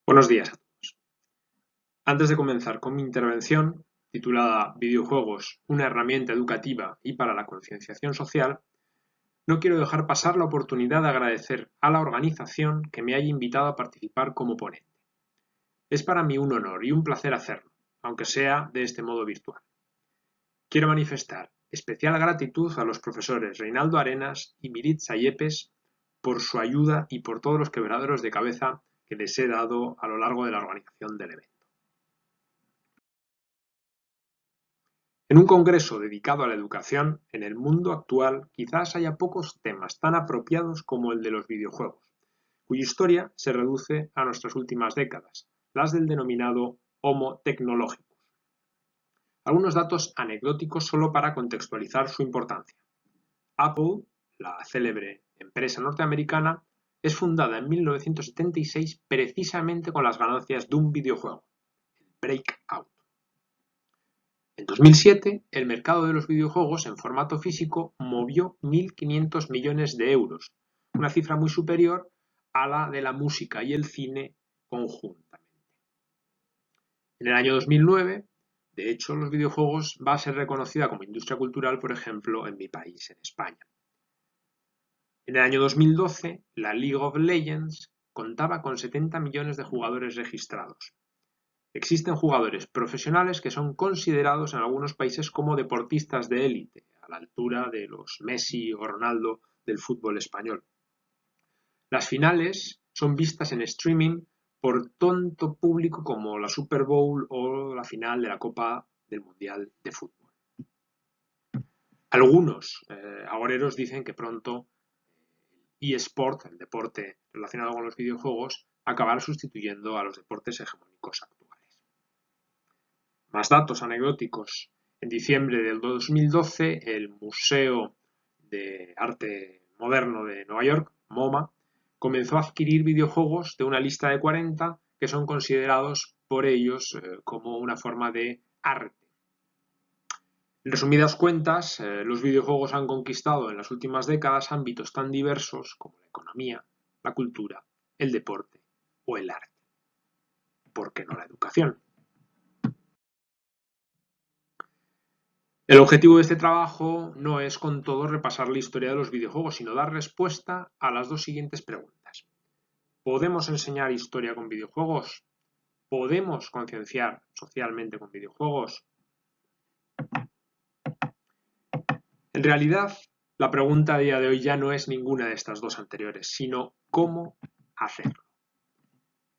Buenos días a todos. Antes de comenzar con mi intervención, titulada Videojuegos, una herramienta educativa y para la concienciación social, no quiero dejar pasar la oportunidad de agradecer a la organización que me haya invitado a participar como ponente. Es para mí un honor y un placer hacerlo, aunque sea de este modo virtual. Quiero manifestar especial gratitud a los profesores Reinaldo Arenas y Miritza Yepes por su ayuda y por todos los quebraderos de cabeza que les he dado a lo largo de la organización del evento. En un congreso dedicado a la educación, en el mundo actual quizás haya pocos temas tan apropiados como el de los videojuegos, cuya historia se reduce a nuestras últimas décadas, las del denominado Homo tecnológicos. Algunos datos anecdóticos solo para contextualizar su importancia. Apple, la célebre empresa norteamericana, es fundada en 1976 precisamente con las ganancias de un videojuego, el Breakout. En 2007, el mercado de los videojuegos en formato físico movió 1.500 millones de euros, una cifra muy superior a la de la música y el cine conjuntamente. En el año 2009, de hecho, los videojuegos va a ser reconocida como industria cultural, por ejemplo, en mi país, en España. En el año 2012, la League of Legends contaba con 70 millones de jugadores registrados. Existen jugadores profesionales que son considerados en algunos países como deportistas de élite, a la altura de los Messi o Ronaldo del fútbol español. Las finales son vistas en streaming por tanto público como la Super Bowl o la final de la Copa del Mundial de Fútbol. Algunos agoreros dicen que pronto eSport, el deporte relacionado con los videojuegos, acabará sustituyendo a los deportes hegemónicos actuales. Más datos anecdóticos. En diciembre del 2012, el Museo de Arte Moderno de Nueva York, MoMA, comenzó a adquirir videojuegos de una lista de 40 que son considerados por ellos como una forma de arte. En resumidas cuentas, los videojuegos han conquistado en las últimas décadas ámbitos tan diversos como la economía, la cultura, el deporte o el arte. ¿Por qué no la educación? El objetivo de este trabajo no es con todo repasar la historia de los videojuegos, sino dar respuesta a las dos siguientes preguntas. ¿Podemos enseñar historia con videojuegos? ¿Podemos concienciar socialmente con videojuegos? En realidad, la pregunta a día de hoy ya no es ninguna de estas dos anteriores, sino ¿cómo hacerlo?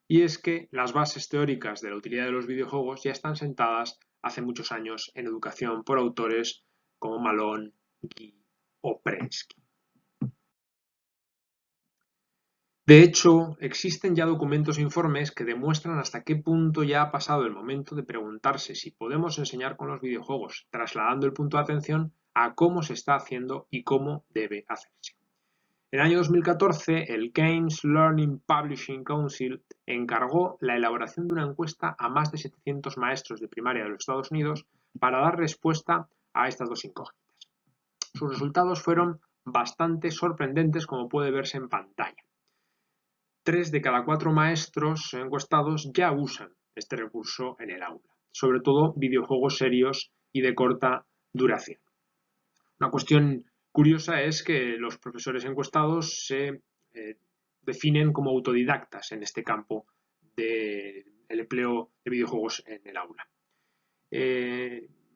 Y es que las bases teóricas de la utilidad de los videojuegos ya están sentadas hace muchos años en educación por autores como Malone, Guy o Prensky. De hecho, existen ya documentos e informes que demuestran hasta qué punto ya ha pasado el momento de preguntarse si podemos enseñar con los videojuegos, trasladando el punto de atención a cómo se está haciendo y cómo debe hacerse. En el año 2014, el Games Learning Publishing Council encargó la elaboración de una encuesta a más de 700 maestros de primaria de los Estados Unidos para dar respuesta a estas dos incógnitas. Sus resultados fueron bastante sorprendentes, como puede verse en pantalla. 3 de cada 4 maestros encuestados ya usan este recurso en el aula, sobre todo videojuegos serios y de corta duración. Una cuestión curiosa es que los profesores encuestados se definen como autodidactas en este campo del empleo de videojuegos en el aula.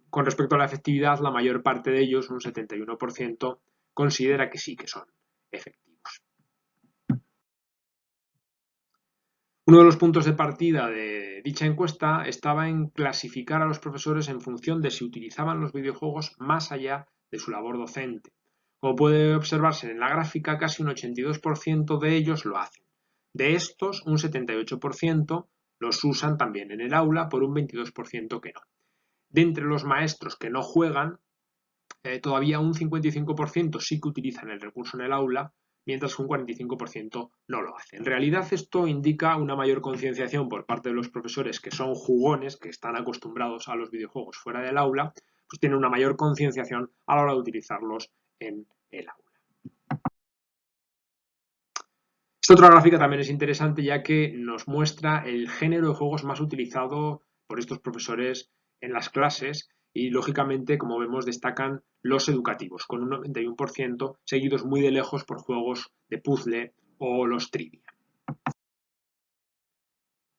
Con respecto a la efectividad, la mayor parte de ellos, un 71%, considera que sí que son efectivos. Uno de los puntos de partida de dicha encuesta estaba en clasificar a los profesores en función de si utilizaban los videojuegos más allá de su labor docente. Como puede observarse en la gráfica, casi un 82% de ellos lo hacen. De estos, un 78% los usan también en el aula, por un 22% que no. De entre los maestros que no juegan, todavía un 55% sí que utilizan el recurso en el aula, mientras que un 45% no lo hace. En realidad esto indica una mayor concienciación por parte de los profesores que son jugones, que están acostumbrados a los videojuegos fuera del aula, pues tienen una mayor concienciación a la hora de utilizarlos en el aula. Esta otra gráfica también es interesante ya que nos muestra el género de juegos más utilizado por estos profesores en las clases y lógicamente, como vemos, destacan los educativos con un 91%, seguidos muy de lejos por juegos de puzzle o los trivia.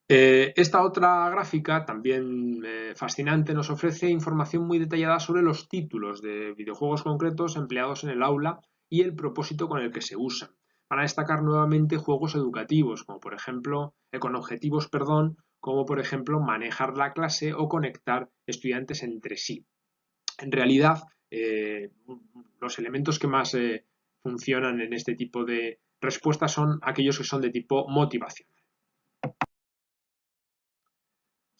Esta otra gráfica, también fascinante, nos ofrece información muy detallada sobre los títulos de videojuegos concretos empleados en el aula y el propósito con el que se usan. Van a destacar nuevamente juegos educativos, como por ejemplo, con objetivos, perdón, como por ejemplo manejar la clase o conectar estudiantes entre sí. En realidad, los elementos que más funcionan en este tipo de respuestas son aquellos que son de tipo motivación.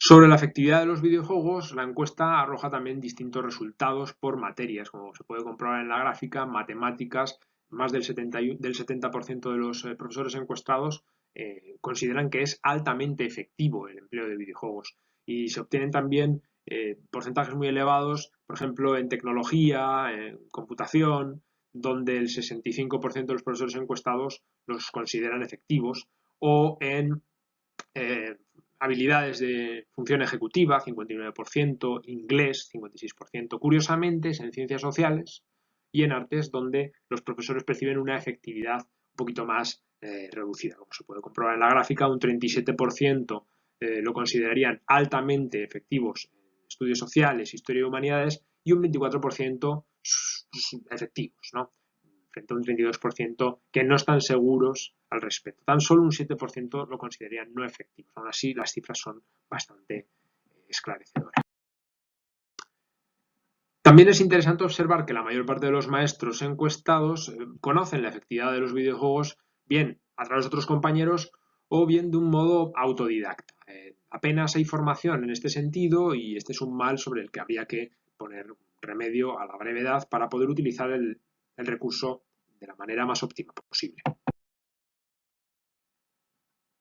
Sobre la efectividad de los videojuegos, la encuesta arroja también distintos resultados por materias, como se puede comprobar en la gráfica. Matemáticas, más del 70% de los profesores encuestados consideran que es altamente efectivo el empleo de videojuegos y se obtienen también porcentajes muy elevados, por ejemplo, en tecnología, en computación, donde el 65% de los profesores encuestados los consideran efectivos, o en eh, habilidades de función ejecutiva, 59%, inglés, 56%. Curiosamente, es en ciencias sociales y en artes donde los profesores perciben una efectividad un poquito más reducida. Como se puede comprobar en la gráfica, un 37% lo considerarían altamente efectivos en estudios sociales, historia y humanidades, y un 24% efectivos, ¿no? Frente a un 32% que no están seguros al respecto. Tan solo un 7% lo considerarían no efectivo. Aún así, las cifras son bastante esclarecedoras. También es interesante observar que la mayor parte de los maestros encuestados conocen la efectividad de los videojuegos bien a través de otros compañeros o bien de un modo autodidacta. Apenas hay formación en este sentido y este es un mal sobre el que habría que poner remedio a la brevedad para poder utilizar el recurso de la manera más óptima posible.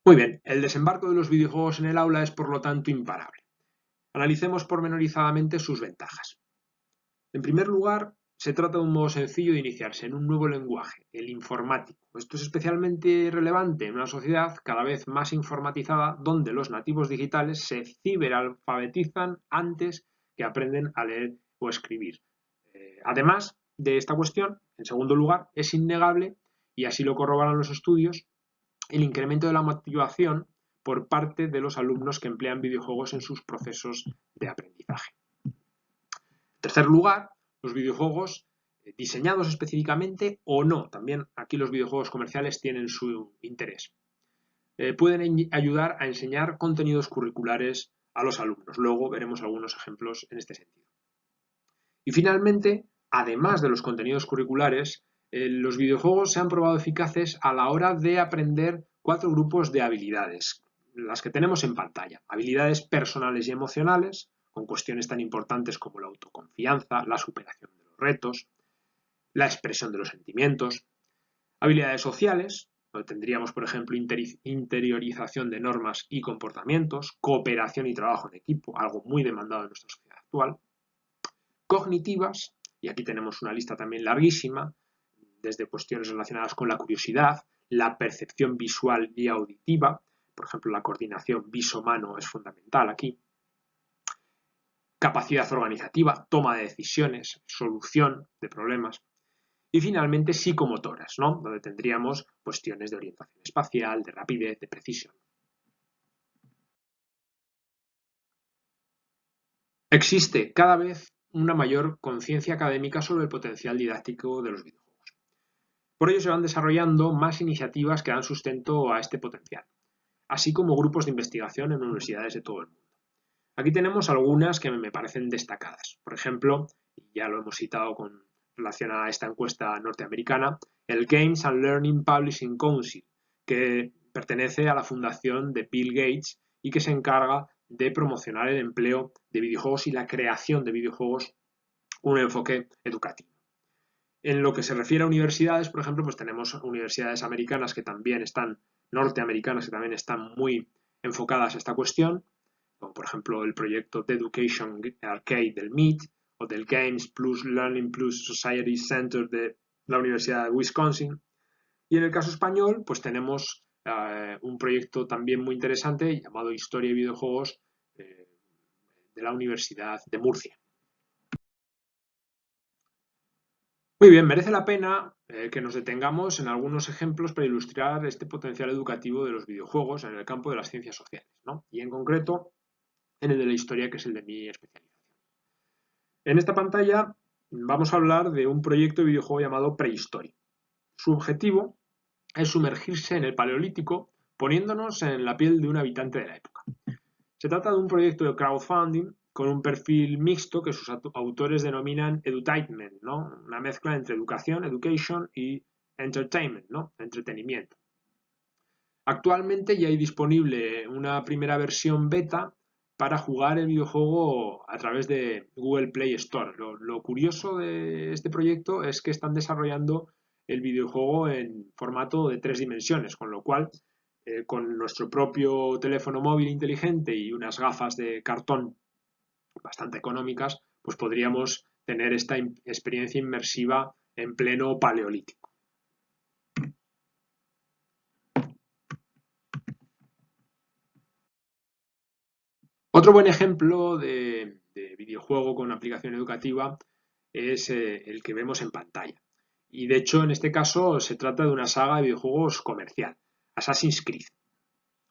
Muy bien, el desembarco de los videojuegos en el aula es por lo tanto imparable. Analicemos pormenorizadamente sus ventajas. En primer lugar, se trata de un modo sencillo de iniciarse en un nuevo lenguaje, el informático. Esto es especialmente relevante en una sociedad cada vez más informatizada donde los nativos digitales se ciberalfabetizan antes que aprenden a leer o escribir. Además de esta cuestión, en segundo lugar, es innegable, y así lo corroboran los estudios, el incremento de la motivación por parte de los alumnos que emplean videojuegos en sus procesos de aprendizaje. En tercer lugar, los videojuegos diseñados específicamente o no, también aquí los videojuegos comerciales tienen su interés, pueden ayudar a enseñar contenidos curriculares a los alumnos. Luego veremos algunos ejemplos en este sentido. Y finalmente, además de los contenidos curriculares, los videojuegos se han probado eficaces a la hora de aprender 4 grupos de habilidades, las que tenemos en pantalla. Habilidades personales y emocionales, con cuestiones tan importantes como la autoconfianza, la superación de los retos, la expresión de los sentimientos. Habilidades sociales, donde tendríamos, por ejemplo, interiorización de normas y comportamientos, cooperación y trabajo en equipo, algo muy demandado en nuestra sociedad actual. Cognitivas, y aquí tenemos una lista también larguísima, desde cuestiones relacionadas con la curiosidad, la percepción visual y auditiva, por ejemplo, la coordinación viso-mano es fundamental aquí, capacidad organizativa, toma de decisiones, solución de problemas, y finalmente psicomotoras, ¿no? Donde tendríamos cuestiones de orientación espacial, de rapidez, de precisión. Existe cada vez una mayor conciencia académica sobre el potencial didáctico de los videojuegos. Por ello se van desarrollando más iniciativas que dan sustento a este potencial, así como grupos de investigación en universidades de todo el mundo. Aquí tenemos algunas que me parecen destacadas. Por ejemplo, y ya lo hemos citado con relación a esta encuesta norteamericana, el Games and Learning Publishing Council, que pertenece a la fundación de Bill Gates y que se encarga de promocionar el empleo de videojuegos y la creación de videojuegos con un enfoque educativo. En lo que se refiere a universidades, por ejemplo, pues tenemos universidades americanas que también están, norteamericanas que también están muy enfocadas a esta cuestión, como por ejemplo el proyecto The Education Arcade del MIT o del Games Plus Learning Plus Society Center de la Universidad de Wisconsin. Y en el caso español, pues tenemos un proyecto también muy interesante llamado Historia y Videojuegos de la Universidad de Murcia. Muy bien, merece la pena que nos detengamos en algunos ejemplos para ilustrar este potencial educativo de los videojuegos en el campo de las ciencias sociales, ¿no? Y en concreto en el de la historia, que es el de mi especialización. En esta pantalla vamos a hablar de un proyecto de videojuego llamado Prehistoria. Su objetivo es sumergirse en el Paleolítico poniéndonos en la piel de un habitante de la época. Se trata de un proyecto de crowdfunding con un perfil mixto que sus autores denominan edutainment, ¿no? Una mezcla entre educación, education, y entertainment, ¿no? Entretenimiento. Actualmente ya hay disponible una primera versión beta para jugar el videojuego a través de Google Play Store. Lo curioso de este proyecto es que están desarrollando el videojuego en formato de 3 dimensiones, con lo cual con nuestro propio teléfono móvil inteligente y unas gafas de cartón bastante económicas, pues podríamos tener esta experiencia inmersiva en pleno paleolítico. Otro buen ejemplo de videojuego con aplicación educativa es el que vemos en pantalla. Y de hecho, en este caso, se trata de una saga de videojuegos comercial, Assassin's Creed.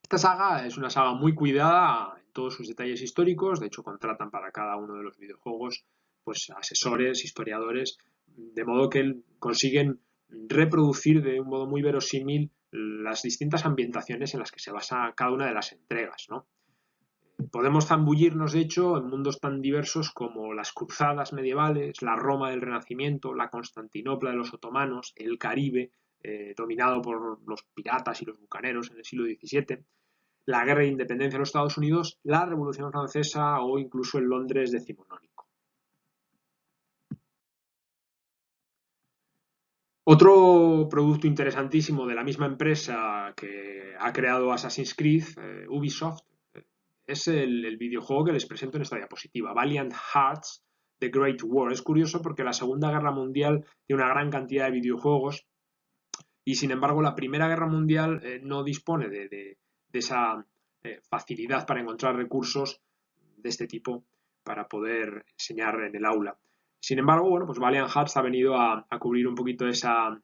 Esta saga es una saga muy cuidada en todos sus detalles históricos, de hecho contratan para cada uno de los videojuegos pues asesores, historiadores, de modo que consiguen reproducir de un modo muy verosímil las distintas ambientaciones en las que se basa cada una de las entregas, ¿no? Podemos zambullirnos, de hecho, en mundos tan diversos como las cruzadas medievales, la Roma del Renacimiento, la Constantinopla de los otomanos, el Caribe, dominado por los piratas y los bucaneros en el siglo XVII, la Guerra de Independencia de los Estados Unidos, la Revolución Francesa o incluso el Londres decimonónico. Otro producto interesantísimo de la misma empresa que ha creado Assassin's Creed, Ubisoft, es el videojuego que les presento en esta diapositiva, Valiant Hearts: The Great War. Es curioso porque la Segunda Guerra Mundial tiene una gran cantidad de videojuegos y sin embargo la Primera Guerra Mundial no dispone de esa facilidad para encontrar recursos de este tipo para poder enseñar en el aula. Sin embargo, bueno, pues Valiant Hearts ha venido a cubrir un poquito esa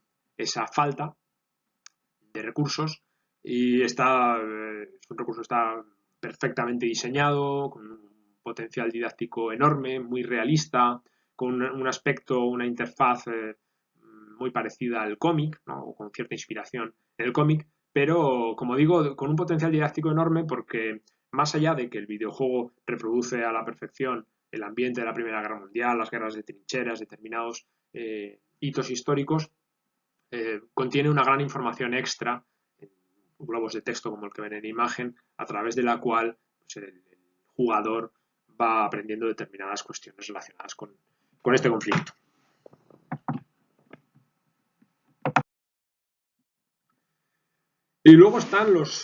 falta de recursos y es un recurso está perfectamente diseñado, con un potencial didáctico enorme, muy realista, con un aspecto, una interfaz muy parecida al cómic, ¿no? O con cierta inspiración en el cómic, pero como digo, con un potencial didáctico enorme porque más allá de que el videojuego reproduce a la perfección el ambiente de la Primera Guerra Mundial, las guerras de trincheras, determinados hitos históricos, contiene una gran información extra, globos de texto como el que ven en imagen, a través de la cual pues, el jugador va aprendiendo determinadas cuestiones relacionadas con este conflicto. Y luego están los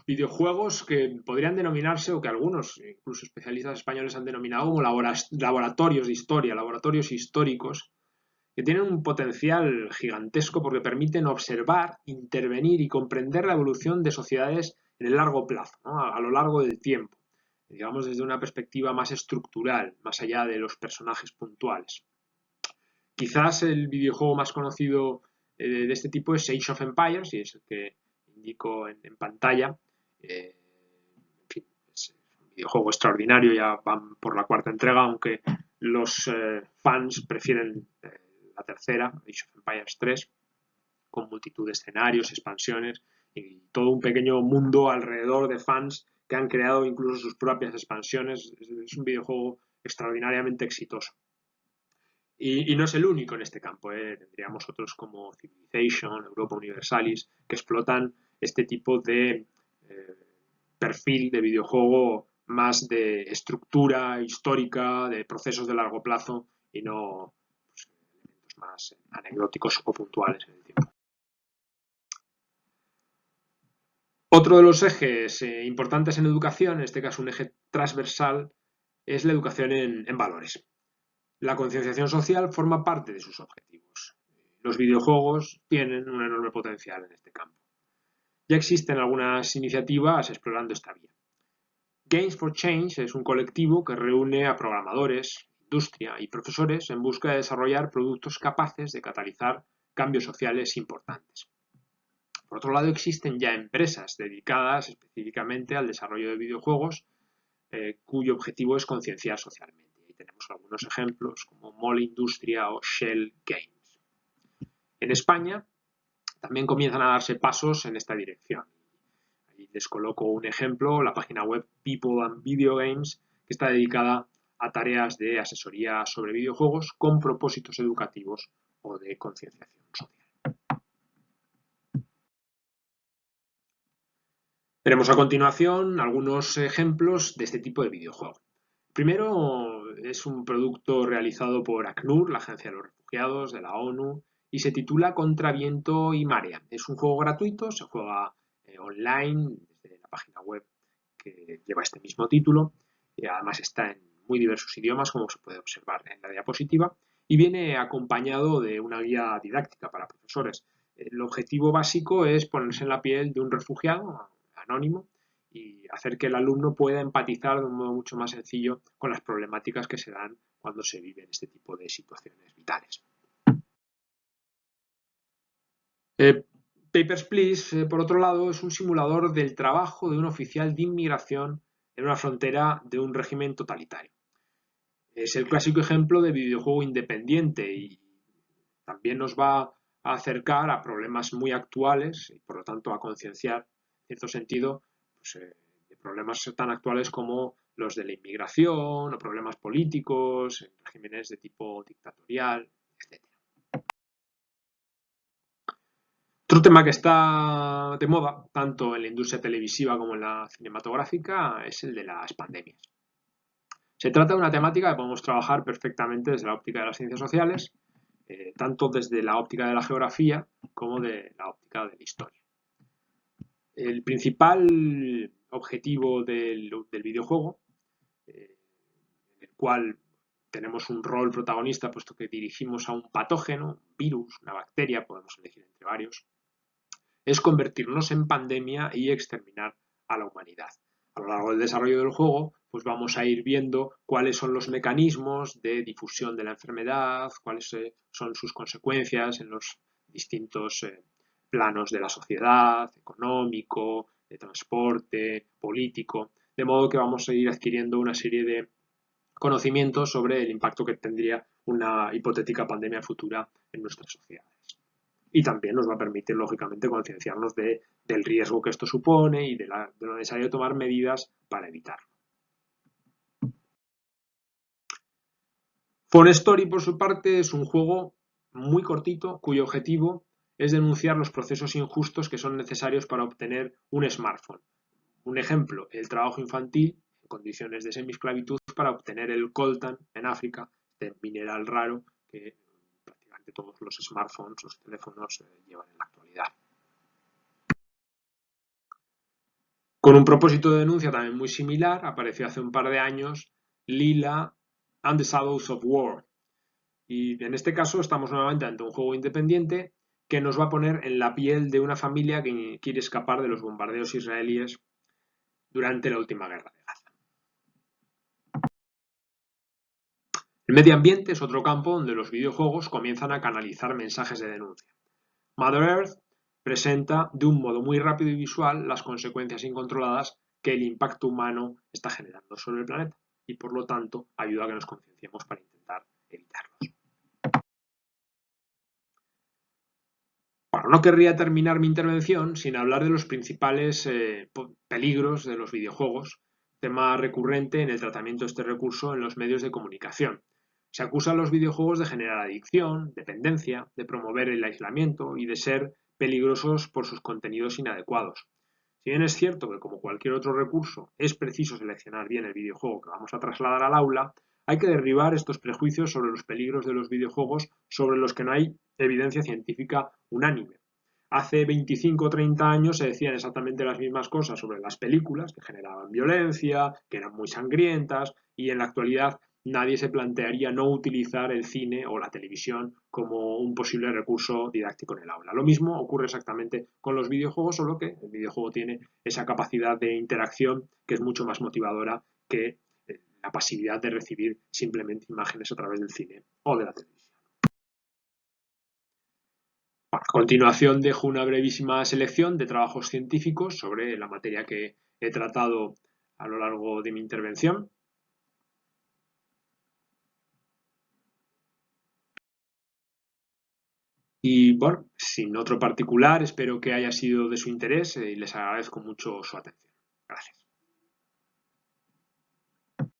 videojuegos que podrían denominarse, o que algunos, incluso especialistas españoles, han denominado como laboratorios de historia, laboratorios históricos, que tienen un potencial gigantesco porque permiten observar, intervenir y comprender la evolución de sociedades en el largo plazo, ¿no? A lo largo del tiempo, digamos desde una perspectiva más estructural, más allá de los personajes puntuales. Quizás el videojuego más conocido de este tipo es Age of Empires, y es el que indico en pantalla. En fin, es un videojuego extraordinario, ya van por la 4ª entrega, aunque los fans prefieren la tercera, Age of Empires 3, con multitud de escenarios, expansiones y todo un pequeño mundo alrededor de fans que han creado incluso sus propias expansiones. Es un videojuego extraordinariamente exitoso. Y no es el único en este campo, tendríamos otros como Civilization, Europa Universalis, que explotan este tipo de perfil de videojuego más de estructura histórica, de procesos de largo plazo y no pues, elementos más anecdóticos o puntuales en el tiempo. Otro de los ejes importantes en educación, en este caso un eje transversal, es la educación en valores. La concienciación social forma parte de sus objetivos. Los videojuegos tienen un enorme potencial en este campo. Ya existen algunas iniciativas explorando esta vía. Games for Change es un colectivo que reúne a programadores, industria y profesores en busca de desarrollar productos capaces de catalizar cambios sociales importantes. Por otro lado, existen ya empresas dedicadas específicamente al desarrollo de videojuegos cuyo objetivo es concienciar socialmente. Y tenemos algunos ejemplos como Mole Industria o Shell Games. En España también comienzan a darse pasos en esta dirección. Ahí les coloco un ejemplo, la página web People and Video Games, que está dedicada a tareas de asesoría sobre videojuegos con propósitos educativos o de concienciación social. Veremos a continuación algunos ejemplos de este tipo de videojuego. Primero es un producto realizado por ACNUR, la Agencia de los Refugiados de la ONU, y se titula Contra Viento y Marea. Es un juego gratuito, se juega online desde la página web que lleva este mismo título, y además está en muy diversos idiomas, como se puede observar en la diapositiva, y viene acompañado de una guía didáctica para profesores. El objetivo básico es ponerse en la piel de un refugiado anónimo y hacer que el alumno pueda empatizar de un modo mucho más sencillo con las problemáticas que se dan cuando se viven este tipo de situaciones vitales. Papers, Please, por otro lado, es un simulador del trabajo de un oficial de inmigración en una frontera de un régimen totalitario. Es el clásico ejemplo de videojuego independiente y también nos va a acercar a problemas muy actuales y por lo tanto a concienciar, en cierto sentido, pues, de problemas tan actuales como los de la inmigración o problemas políticos, en regímenes de tipo dictatorial, etc. Otro tema que está de moda, tanto en la industria televisiva como en la cinematográfica, es el de las pandemias. Se trata de una temática que podemos trabajar perfectamente desde la óptica de las ciencias sociales, tanto desde la óptica de la geografía como de la óptica de la historia. El principal objetivo del videojuego, en el cual tenemos un rol protagonista puesto que dirigimos a un patógeno, un virus, una bacteria, podemos elegir entre varios, es convertirnos en pandemia y exterminar a la humanidad. A lo largo del desarrollo del juego, pues vamos a ir viendo cuáles son los mecanismos de difusión de la enfermedad, cuáles son sus consecuencias en los distintos planos de la sociedad, económico, de transporte, político, de modo que vamos a ir adquiriendo una serie de conocimientos sobre el impacto que tendría una hipotética pandemia futura en nuestras sociedades. Y también nos va a permitir, lógicamente, concienciarnos del riesgo que esto supone y de lo necesario tomar medidas para evitarlo. Phone Story, por su parte, es un juego muy cortito cuyo objetivo es denunciar los procesos injustos que son necesarios para obtener un smartphone. Un ejemplo, el trabajo infantil en condiciones de semiesclavitud para obtener el coltan en África, este mineral raro que prácticamente todos los smartphones, los teléfonos llevan en la actualidad. Con un propósito de denuncia también muy similar, apareció hace un par de años Lila and the Shadows of War. Y en este caso estamos nuevamente ante un juego independiente que nos va a poner en la piel de una familia que quiere escapar de los bombardeos israelíes durante la última guerra de Gaza. El medio ambiente es otro campo donde los videojuegos comienzan a canalizar mensajes de denuncia. Mother Earth presenta de un modo muy rápido y visual las consecuencias incontroladas que el impacto humano está generando sobre el planeta y por lo tanto ayuda a que nos concienciemos para intentar evitarlos. Bueno, no querría terminar mi intervención sin hablar de los principales peligros de los videojuegos, tema recurrente en el tratamiento de este recurso en los medios de comunicación. Se acusa a los videojuegos de generar adicción, dependencia, de promover el aislamiento y de ser peligrosos por sus contenidos inadecuados. Si bien es cierto que, como cualquier otro recurso, es preciso seleccionar bien el videojuego que vamos a trasladar al aula, hay que derribar estos prejuicios sobre los peligros de los videojuegos sobre los que no hay evidencia científica unánime. Hace 25 o 30 años se decían exactamente las mismas cosas sobre las películas, que generaban violencia, que eran muy sangrientas, y en la actualidad nadie se plantearía no utilizar el cine o la televisión como un posible recurso didáctico en el aula. Lo mismo ocurre exactamente con los videojuegos, solo que el videojuego tiene esa capacidad de interacción que es mucho más motivadora que la pasividad de recibir simplemente imágenes a través del cine o de la televisión. A continuación dejo una brevísima selección de trabajos científicos sobre la materia que he tratado a lo largo de mi intervención. Y bueno, sin otro particular, espero que haya sido de su interés y les agradezco mucho su atención. Gracias.